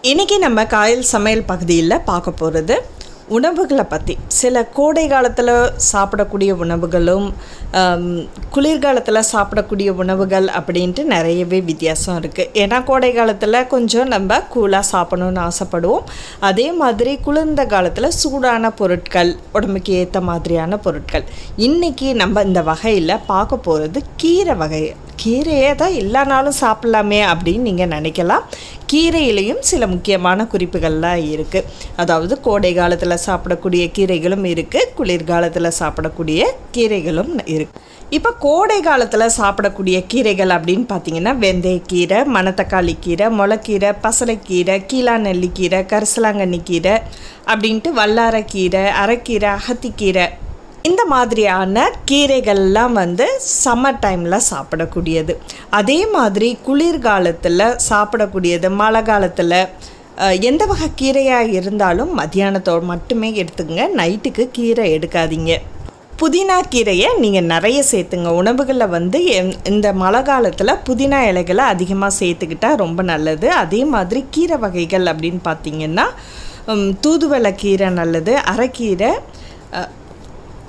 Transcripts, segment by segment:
இன்றைக்கி நம்ம காயல் சமையல் பகுதியில் பார்க்க போகிறது உணவுகளை பற்றி. சில கோடை காலத்தில் சாப்பிடக்கூடிய உணவுகளும் குளிர்காலத்தில் சாப்பிடக்கூடிய உணவுகள் அப்படின்ட்டு நிறையவே வித்தியாசம் இருக்குது. ஏன்னா கோடை காலத்தில் கொஞ்சம் நம்ம கூலாக சாப்பிடணுன்னு ஆசைப்படுவோம். அதே மாதிரி குளிர்ந்த காலத்தில் சூடான பொருட்கள், உடம்புக்கு ஏற்ற மாதிரியான பொருட்கள். இன்றைக்கி நம்ம இந்த வகையில் பார்க்க போகிறது கீரை வகை. கீரையே தான் எல்லா நாளும் சாப்பிட்லாமே அப்படின்னு நீங்கள் நினைக்கலாம். கீரையிலையும் சில முக்கியமான குறிப்புகள்லாம் இருக்குது. அதாவது கோடை காலத்தில் சாப்பிடக்கூடிய கீரைகளும் இருக்குது, குளிர்காலத்தில் சாப்பிடக்கூடிய கீரைகளும் இருக்குது. இப்போ கோடை காலத்தில் சாப்பிடக்கூடிய கீரைகள் அப்படின்னு பார்த்தீங்கன்னா வெந்தயக்கீரை, மணத்தக்காளி கீரை, முளைக்கீரை, பசலைக்கீரை, கீழா நெல்லிக்கீரை, கரிசலாங்கண்ணி கீரை அப்படின்ட்டு வல்லாரக்கீரை, அரைக்கீரை, அகத்திக்கீரை, இந்த மாதிரியான கீரைகள்லாம் சம்மர் டைமில் சாப்பிடக்கூடியது. அதே மாதிரி குளிர்காலத்தில் சாப்பிடக்கூடியது. மழை காலத்தில் எந்த வகை கீரையாக இருந்தாலும் மத்தியானத்தோடு மட்டுமே எடுத்துங்க, நைட்டுக்கு கீரை எடுக்காதீங்க. புதினா கீரையை நீங்கள் நிறைய சேர்த்துங்க. உணவுகளில் இந்த மழை காலத்தில் புதினா இலைகளை அதிகமாக சேர்த்துக்கிட்டால் ரொம்ப நல்லது. அதே மாதிரி கீரை வகைகள் அப்படின்னு பார்த்திங்கன்னா தூதுவளை கீரை நல்லது, அரைக்கீரை,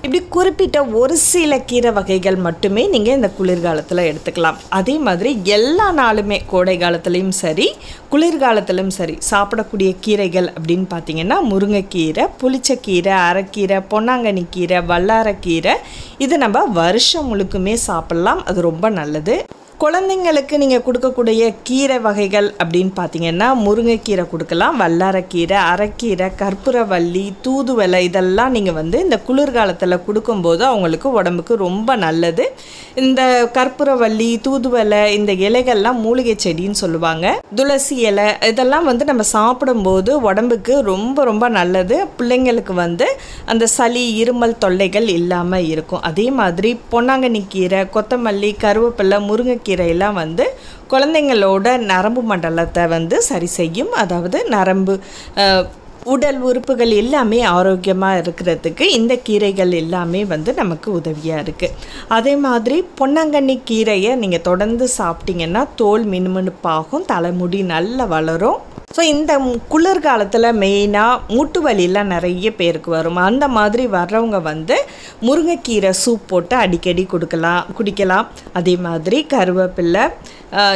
இப்படி குறிப்பிட்ட ஒரு சில கீரை வகைகள் மட்டுமே நீங்கள் இந்த குளிர்காலத்தில் எடுத்துக்கலாம். அதே மாதிரி எல்லா நாளுமே கோடை காலத்துலேயும் சரி குளிர்காலத்திலும் சரி சாப்பிடக்கூடிய கீரைகள் அப்படின்னு பார்த்திங்கன்னா முருங்கைக்கீரை, புளிச்சக்கீரை, அரைக்கீரை, பொன்னாங்கண்ணி கீரை, வல்லாரக்கீரை, இது நம்ம வருஷம் முழுக்குமே சாப்பிட்லாம். அது ரொம்ப நல்லது. குழந்தைங்களுக்கு நீங்கள் கொடுக்கக்கூடிய கீரை வகைகள் அப்படின்னு பார்த்தீங்கன்னா முருங்கைக்கீரை கொடுக்கலாம், வல்லாரக்கீரை, அரைக்கீரை, கற்பூரவள்ளி, தூதுவளை, இதெல்லாம் நீங்கள் இந்த குளிர்காலத்தில் கொடுக்கும்போது அவங்களுக்கு உடம்புக்கு ரொம்ப நல்லது. இந்த கற்பூரவள்ளி, தூதுவளை, இந்த இலைகள்லாம் மூலிகை செடின்னு சொல்லுவாங்க. துளசி இலை, இதெல்லாம் நம்ம சாப்பிடும்போது உடம்புக்கு ரொம்ப ரொம்ப நல்லது. பிள்ளைங்களுக்கு அந்த சளி, இருமல் தொல்லைகள் இல்லாமல் இருக்கும். அதே மாதிரி பொன்னாங்கண்ணி கீரை, கொத்தமல்லி, கருவேப்பிலை, முருங்கைக்கீரை எல்லாம் குழந்தைங்களோட நரம்பு மண்டலத்தை சரி செய்யும். அதாவது நரம்பு, உடல் உறுப்புகள் எல்லாமே ஆரோக்கியமாக இருக்கிறதுக்கு இந்த கீரைகள் எல்லாமே நமக்கு உதவியாக இருக்குது. அதே மாதிரி பொன்னாங்கண்ணி கீரையை நீங்கள் தொடர்ந்து சாப்பிட்டீங்கன்னா தோல் மினுமினுப்பாகும், தலைமுடி நல்லா வளரும். ஸோ இந்த குளிர்காலத்தில் மெயினாக மூட்டு வலியெல்லாம் நிறைய பேருக்கு வரும். அந்த மாதிரி வர்றவங்க முருங்கைக்கீரை சூப் போட்டு அடிக்கடி குடிக்கலாம். அதே மாதிரி கருவேப்பிலை,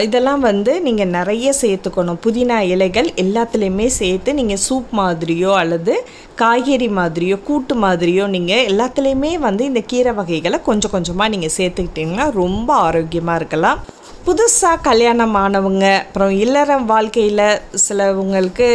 இதெல்லாம் நீங்கள் நிறைய சேர்த்துக்கணும். புதினா இலைகள் எல்லாத்துலேயுமே சேர்த்து நீங்கள் சூப் மாதிரியோ அல்லது காய்கறி மாதிரியோ கூட்டு மாதிரியோ நீங்கள் எல்லாத்துலேயுமே இந்த கீரை வகைகளை கொஞ்சம் கொஞ்சமாக நீங்கள் சேர்த்துக்கிட்டிங்கன்னா ரொம்ப ஆரோக்கியமாக இருக்கலாம். புதுசாக கல்யாணம் ஆனவங்க, அப்புறம் இல்லறம் வாழ்க்கையில் சிலவங்களுக்கு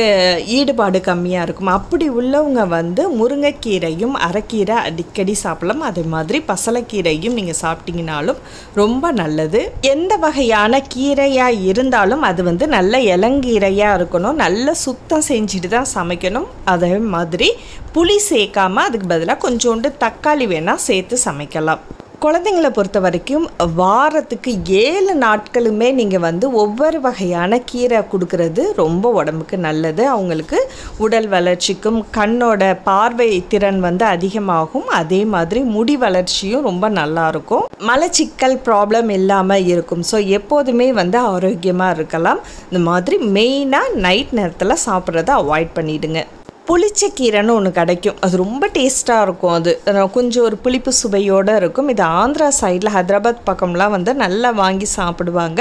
ஈடுபாடு கம்மியாக இருக்கும். அப்படி உள்ளவங்க முருங்கைக்கீரையும் அரைக்கீரை அடிக்கடி சாப்பிடலாம். அதே மாதிரி பசலைக்கீரையும் நீங்கள் சாப்பிட்டீங்கனாலும் ரொம்ப நல்லது. எந்த வகையான கீரையாக இருந்தாலும் அது நல்ல இளங்கீரையாக இருக்கணும், நல்ல சுத்தம் செஞ்சுட்டு தான் சமைக்கணும். அதே மாதிரி புளி சேர்க்காமல் அதுக்கு பதிலாக கொஞ்சோண்டு தக்காளி வேணால் சேர்த்து சமைக்கலாம். குழந்தைங்களை பொறுத்த வரைக்கும் வாரத்துக்கு 7 நாட்களுமே நீங்கள் ஒவ்வொரு வகையான கீரை கொடுக்கறது ரொம்ப உடம்புக்கு நல்லது. அவங்களுக்கு உடல் வளர்ச்சிக்கும் கண்ணோட பார்வை திறன் அதிகமாகும். அதே மாதிரி முடி வளர்ச்சியும் ரொம்ப நல்லாயிருக்கும். மலச்சிக்கல் ப்ராப்ளம் இல்லாமல் இருக்கும். ஸோ எப்போதுமே ஆரோக்கியமாக இருக்கலாம். இந்த மாதிரி மெயினாக நைட் நேரத்தில் சாப்பிட்றத அவாய்ட் பண்ணிவிடுங்க. புளிச்சக்கீரைன்னு ஒன்று கிடைக்கும், அது ரொம்ப டேஸ்ட்டாக இருக்கும். அது கொஞ்சம் ஒரு புளிப்பு சுவையோடு இருக்கும். இது ஆந்திரா சைடில் ஹைதராபாத் பக்கம்லாம் நல்லா வாங்கி சாப்பிடுவாங்க.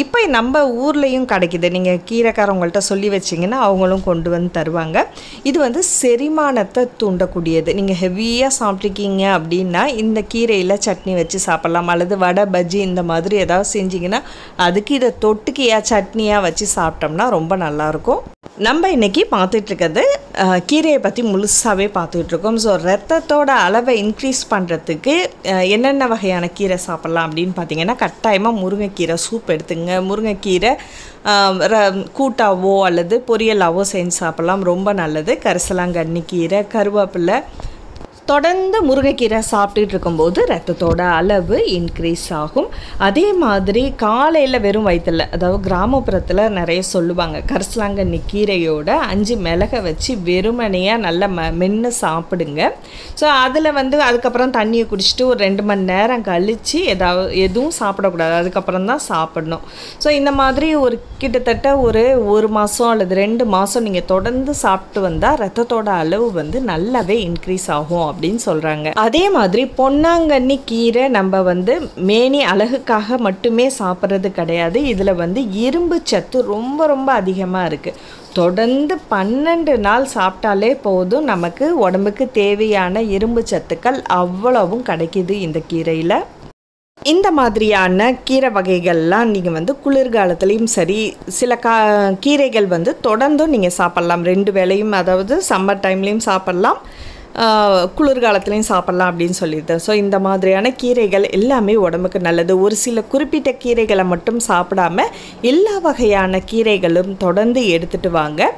இப்போ நம்ம ஊர்லேயும் கிடைக்கிது. நீங்கள் கீரைக்காரவங்கள்ட்ட சொல்லி வச்சிங்கன்னா அவங்களும் கொண்டு தருவாங்க. இது செரிமானத்தை தூண்டக்கூடியது. நீங்கள் ஹெவியாக சாப்பிட்ருக்கீங்க அப்படின்னா இந்த கீரையில் சட்னி வச்சு சாப்பிட்லாம். அல்லது வடை, பஜ்ஜி இந்த மாதிரி ஏதாவது செஞ்சிங்கன்னா அதுக்கு இதை தொட்டுக்கையாக சட்னியாக வச்சு சாப்பிட்டோம்னா ரொம்ப நல்லாயிருக்கும். நம்ம இன்றைக்கி பார்த்துட்ருக்கிறது கீரையை பற்றி முழுசாகவே பார்த்துட்ருக்கோம். ஸோ ரத்தத்தோட அளவை இன்க்ரீஸ் பண்ணுறதுக்கு என்னென்ன வகையான கீரை சாப்பிட்லாம் அப்படின்னு பார்த்தீங்கன்னா கட்டாயமாக முருங்கைக்கீரை சூப் எடுத்துங்க. முருங்கைக்கீரை கூட்டாவோ அல்லது பொரியலாவோ செஞ்சு சாப்பிட்லாம், ரொம்ப நல்லது. கரிசலாங்கண்ணி கீரை, கருவேப்பிலை, தொடர்ந்து முருங்கைக்கீரை சாப்பிட்டுட்டு இருக்கும்போது ரத்தத்தோட அளவு இன்க்ரீஸ் ஆகும். அதே மாதிரி காலையில் வெறும் வயிற்றில், அதாவது கிராமப்புறத்தில் நிறைய சொல்லுவாங்க, கரிசலாங்கண்ணி கீரையோட 5 மிளகை வச்சு வெறுமனையாக நல்லா மென்று சாப்பிடுங்க. ஸோ அதில் அதுக்கப்புறம் தண்ணியை குடிச்சிட்டு ஒரு 2 மணி நேரம் கழித்து எதுவும் சாப்பிடக்கூடாது, அதுக்கப்புறம் தான் சாப்பிடணும். ஸோ இந்த மாதிரி கிட்டத்தட்ட ஒரு மாதம் அல்லது 2 மாதம் நீங்கள் தொடர்ந்து சாப்பிட்டு வந்தால் ரத்தத்தோட அளவு நல்லாவே இன்க்ரீஸ் ஆகும் அப்படின்னு சொல்கிறாங்க. அதே மாதிரி பொன்னாங்கண்ணி கீரை நம்ம மேனி அழகுக்காக மட்டுமே சாப்பிட்றது கிடையாது. இதில் இரும்பு சத்து ரொம்ப ரொம்ப அதிகமாக இருக்குது. தொடர்ந்து 12 நாள் சாப்பிட்டாலே போதும், நமக்கு உடம்புக்கு தேவையான இரும்பு சத்துக்கள் அவ்வளவும் கிடைக்கிது இந்த கீரையில். இந்த மாதிரியான கீரை வகைகள்லாம் நீங்கள் குளிர்காலத்துலேயும் சரி, சில கீரைகள் தொடர்ந்தும் நீங்கள் சாப்பிட்லாம். 2 வேளையும், அதாவது சம்மர் டைம்லேயும் சாப்பிட்லாம், குளிர்காலத்துலேயும் சாப்பிட்லாம் அப்படின்னு சொல்லியிருந்தேன். ஸோ இந்த மாதிரியான கீரைகள் எல்லாமே உடம்புக்கு நல்லது. ஒரு சில குறிப்பிட்ட கீரைகளை மட்டும் சாப்பிடாமல் எல்லா வகையான கீரைகளும் தொடர்ந்து எடுத்துகிட்டு வாங்க.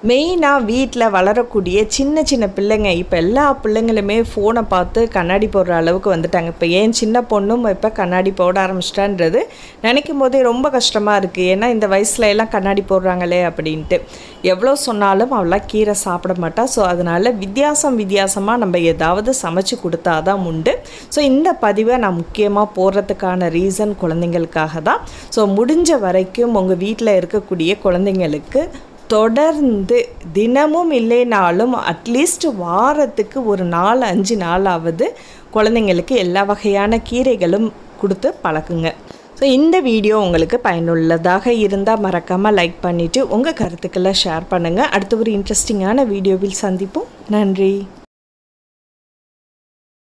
மெயினாக வீட்டில் வளரக்கூடிய சின்ன சின்ன பிள்ளைங்க, இப்போ எல்லா பிள்ளைங்களுமே ஃபோனை பார்த்து கண்ணாடி போடுற அளவுக்கு வந்துட்டாங்க. இப்போ ஏன் சின்ன பொண்ணும் இப்போ கண்ணாடி போட ஆரம்பிச்சிட்டான்றது நினைக்கும் போதே ரொம்ப கஷ்டமாக இருக்குது. ஏன்னா இந்த வயசில் எல்லாம் கண்ணாடி போடுறாங்களே அப்படின்ட்டு. எவ்வளோ சொன்னாலும் அவளாம் கீரை சாப்பிட மாட்டா. ஸோ அதனால் வித்தியாசமாக நம்ம ஏதாவது சமைச்சு கொடுத்தா தான் உண்டு. ஸோ இந்த பதிவை நான் முக்கியமாக போடுறதுக்கான ரீசன் குழந்தைங்களுக்காக தான். ஸோ முடிஞ்ச வரைக்கும் உங்கள் வீட்டில் இருக்கக்கூடிய குழந்தைங்களுக்கு தொடர்ந்து தினமும் இல்லைனாலும் அட்லீஸ்ட் வாரத்துக்கு ஒரு 4-5 நாளாவது குழந்தைங்களுக்கு எல்லா வகையான கீரைகளும் கொடுத்து பழக்குங்க. ஸோ இந்த வீடியோ உங்களுக்கு பயனுள்ளதாக இருந்தால் மறக்காமல் லைக் பண்ணிவிட்டு உங்கள் கருத்துக்களை ஷேர் பண்ணுங்கள். அடுத்த ஒரு இன்ட்ரெஸ்டிங்கான வீடியோவில் சந்திப்போம். நன்றி.